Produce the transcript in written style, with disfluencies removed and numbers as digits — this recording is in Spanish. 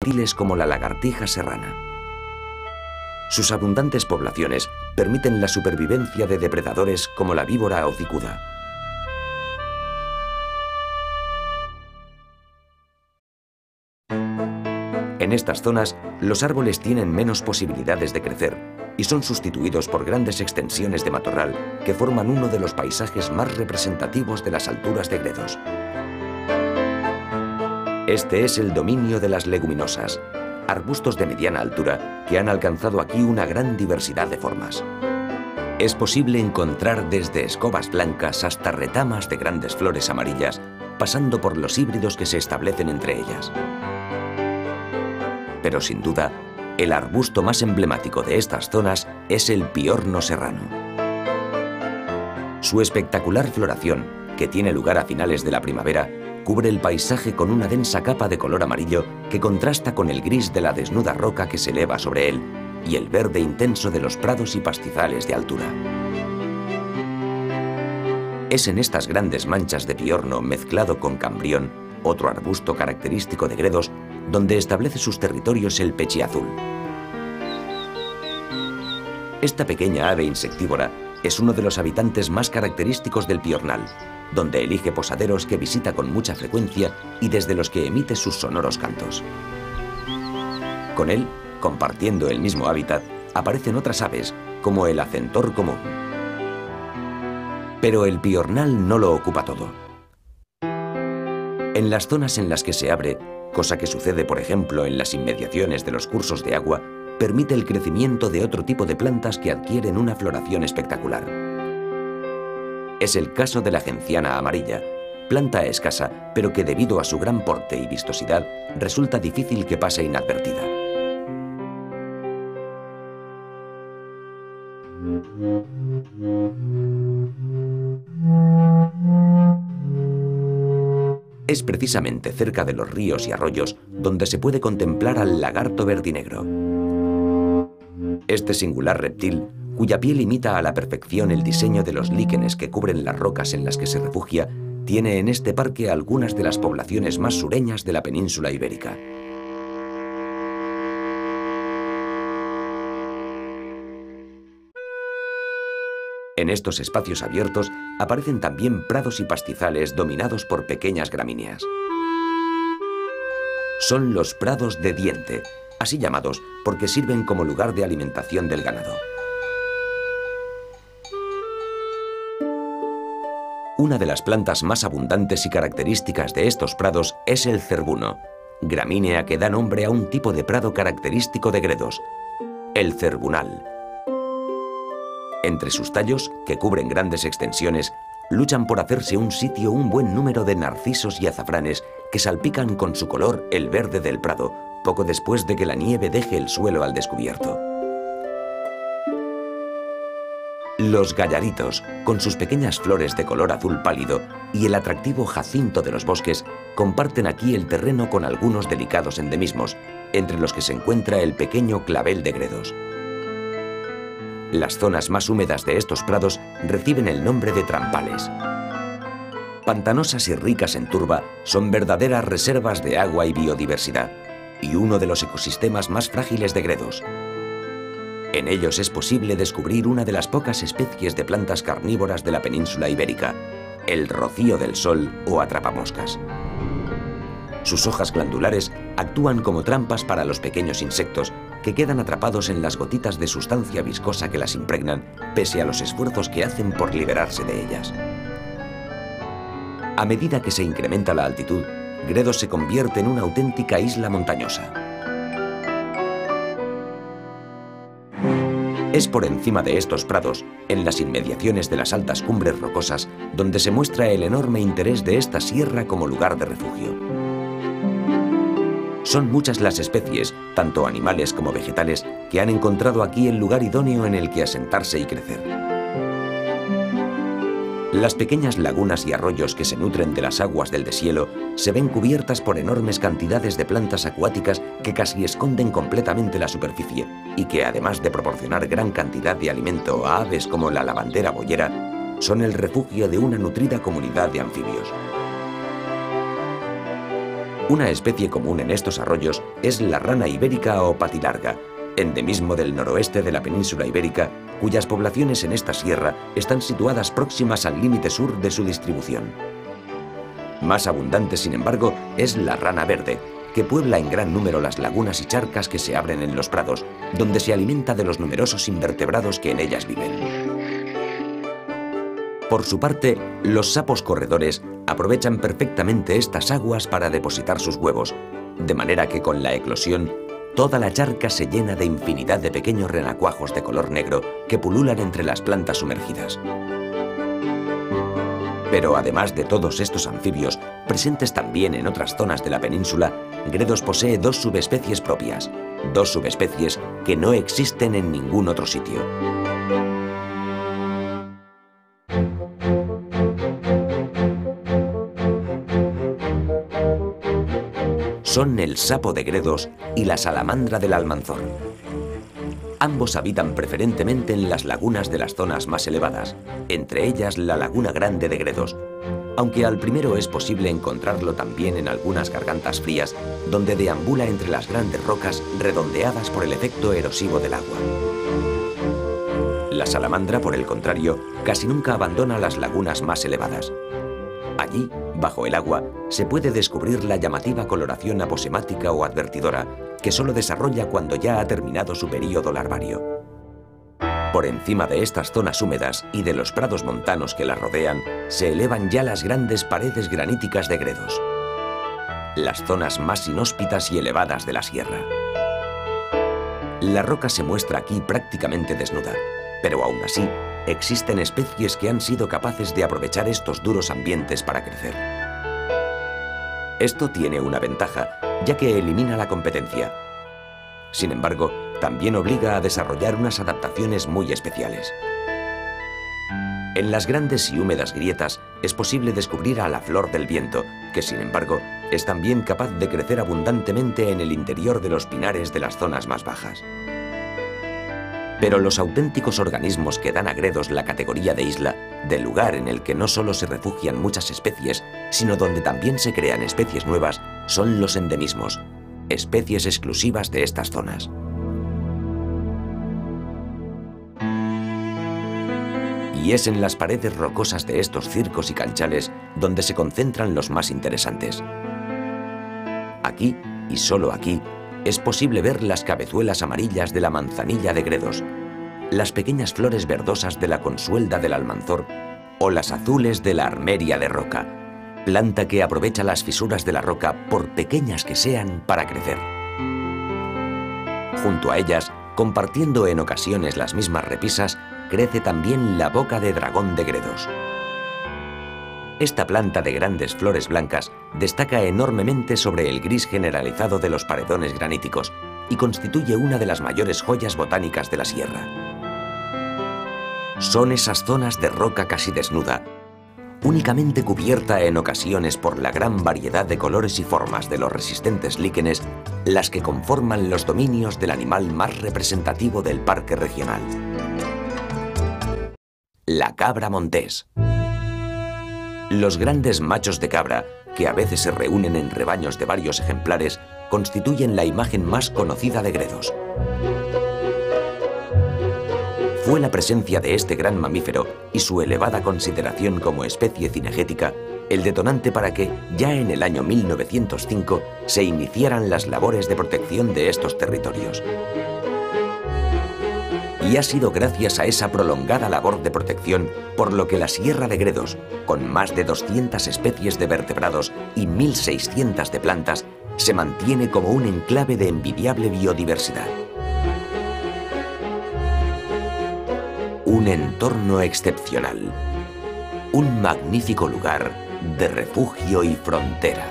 reptiles como la lagartija serrana. Sus abundantes poblaciones permiten la supervivencia de depredadores como la víbora hocicuda. En estas zonas, los árboles tienen menos posibilidades de crecer y son sustituidos por grandes extensiones de matorral que forman uno de los paisajes más representativos de las alturas de Gredos. Este es el dominio de las leguminosas, arbustos de mediana altura que han alcanzado aquí una gran diversidad de formas. Es posible encontrar desde escobas blancas hasta retamas de grandes flores amarillas, pasando por los híbridos que se establecen entre ellas. Pero sin duda, el arbusto más emblemático de estas zonas es el piorno serrano. Su espectacular floración, que tiene lugar a finales de la primavera, cubre el paisaje con una densa capa de color amarillo que contrasta con el gris de la desnuda roca que se eleva sobre él y el verde intenso de los prados y pastizales de altura. Es en estas grandes manchas de piorno mezclado con cambrión, otro arbusto característico de Gredos, donde establece sus territorios el pechiazul. Esta pequeña ave insectívora es uno de los habitantes más característicos del piornal, donde elige posaderos que visita con mucha frecuencia y desde los que emite sus sonoros cantos. Con él, compartiendo el mismo hábitat, aparecen otras aves, como el acentor común. Pero el piornal no lo ocupa todo. En las zonas en las que se abre, cosa que sucede por ejemplo en las inmediaciones de los cursos de agua, permite el crecimiento de otro tipo de plantas que adquieren una floración espectacular. Es el caso de la genciana amarilla, planta escasa, pero que debido a su gran porte y vistosidad, resulta difícil que pase inadvertida. Es precisamente cerca de los ríos y arroyos donde se puede contemplar al lagarto verdinegro. Este singular reptil, cuya piel imita a la perfección el diseño de los líquenes que cubren las rocas en las que se refugia, tiene en este parque algunas de las poblaciones más sureñas de la península ibérica. En estos espacios abiertos aparecen también prados y pastizales dominados por pequeñas gramíneas. Son los prados de diente, así llamados porque sirven como lugar de alimentación del ganado. Una de las plantas más abundantes y características de estos prados es el cerbuno, gramínea que da nombre a un tipo de prado característico de Gredos, el cerbunal. Entre sus tallos, que cubren grandes extensiones, luchan por hacerse un sitio un buen número de narcisos y azafranes que salpican con su color el verde del prado, poco después de que la nieve deje el suelo al descubierto. Los gallaritos, con sus pequeñas flores de color azul pálido y el atractivo jacinto de los bosques, comparten aquí el terreno con algunos delicados endemismos, entre los que se encuentra el pequeño clavel de Gredos. Las zonas más húmedas de estos prados reciben el nombre de trampales. Pantanosas y ricas en turba, son verdaderas reservas de agua y biodiversidad, y uno de los ecosistemas más frágiles de Gredos. En ellos es posible descubrir una de las pocas especies de plantas carnívoras de la península ibérica, el rocío del sol o atrapamoscas. Sus hojas glandulares actúan como trampas para los pequeños insectos que quedan atrapados en las gotitas de sustancia viscosa que las impregnan, pese a los esfuerzos que hacen por liberarse de ellas. A medida que se incrementa la altitud, Gredos se convierte en una auténtica isla montañosa. Es por encima de estos prados, en las inmediaciones de las altas cumbres rocosas, donde se muestra el enorme interés de esta sierra como lugar de refugio. Son muchas las especies, tanto animales como vegetales, que han encontrado aquí el lugar idóneo en el que asentarse y crecer. Las pequeñas lagunas y arroyos que se nutren de las aguas del deshielo se ven cubiertas por enormes cantidades de plantas acuáticas que casi esconden completamente la superficie y que, además de proporcionar gran cantidad de alimento a aves como la lavandera boyera, son el refugio de una nutrida comunidad de anfibios. Una especie común en estos arroyos es la rana ibérica o patilarga, endemismo del noroeste de la península ibérica, cuyas poblaciones en esta sierra están situadas próximas al límite sur de su distribución. Más abundante, sin embargo, es la rana verde, que puebla en gran número las lagunas y charcas que se abren en los prados, donde se alimenta de los numerosos invertebrados que en ellas viven. Por su parte, los sapos corredores aprovechan perfectamente estas aguas para depositar sus huevos, de manera que con la eclosión, toda la charca se llena de infinidad de pequeños renacuajos de color negro que pululan entre las plantas sumergidas. Pero además de todos estos anfibios, presentes también en otras zonas de la península, Gredos posee dos subespecies propias, dos subespecies que no existen en ningún otro sitio. Son el sapo de Gredos y la salamandra del Almanzor. Ambos habitan preferentemente en las lagunas de las zonas más elevadas, entre ellas la Laguna Grande de Gredos, aunque al primero es posible encontrarlo también en algunas gargantas frías, donde deambula entre las grandes rocas redondeadas por el efecto erosivo del agua. La salamandra, por el contrario, casi nunca abandona las lagunas más elevadas. Allí, bajo el agua, se puede descubrir la llamativa coloración aposemática o advertidora, que solo desarrolla cuando ya ha terminado su período larvario. Por encima de estas zonas húmedas y de los prados montanos que las rodean, se elevan ya las grandes paredes graníticas de Gredos, las zonas más inhóspitas y elevadas de la sierra. La roca se muestra aquí prácticamente desnuda, pero aún así, existen especies que han sido capaces de aprovechar estos duros ambientes para crecer. Esto tiene una ventaja, ya que elimina la competencia. Sin embargo, también obliga a desarrollar unas adaptaciones muy especiales. En las grandes y húmedas grietas es posible descubrir a la flor del viento, que sin embargo es también capaz de crecer abundantemente en el interior de los pinares de las zonas más bajas. Pero los auténticos organismos que dan a Gredos la categoría de isla, del lugar en el que no solo se refugian muchas especies, sino donde también se crean especies nuevas, son los endemismos, especies exclusivas de estas zonas. Y es en las paredes rocosas de estos circos y canchales donde se concentran los más interesantes. Aquí, y solo aquí, es posible ver las cabezuelas amarillas de la manzanilla de Gredos, las pequeñas flores verdosas de la consuelda del Almanzor o las azules de la armeria de roca, planta que aprovecha las fisuras de la roca, por pequeñas que sean, para crecer. Junto a ellas, compartiendo en ocasiones las mismas repisas, crece también la boca de dragón de Gredos. Esta planta de grandes flores blancas destaca enormemente sobre el gris generalizado de los paredones graníticos y constituye una de las mayores joyas botánicas de la sierra. Son esas zonas de roca casi desnuda, únicamente cubierta en ocasiones por la gran variedad de colores y formas de los resistentes líquenes, las que conforman los dominios del animal más representativo del parque regional: la cabra montés. Los grandes machos de cabra, que a veces se reúnen en rebaños de varios ejemplares, constituyen la imagen más conocida de Gredos. Fue la presencia de este gran mamífero y su elevada consideración como especie cinegética el detonante para que, ya en el año 1905, se iniciaran las labores de protección de estos territorios. Y ha sido gracias a esa prolongada labor de protección por lo que la Sierra de Gredos, con más de 200 especies de vertebrados y 1.600 de plantas, se mantiene como un enclave de envidiable biodiversidad. Un entorno excepcional, un magnífico lugar de refugio y frontera.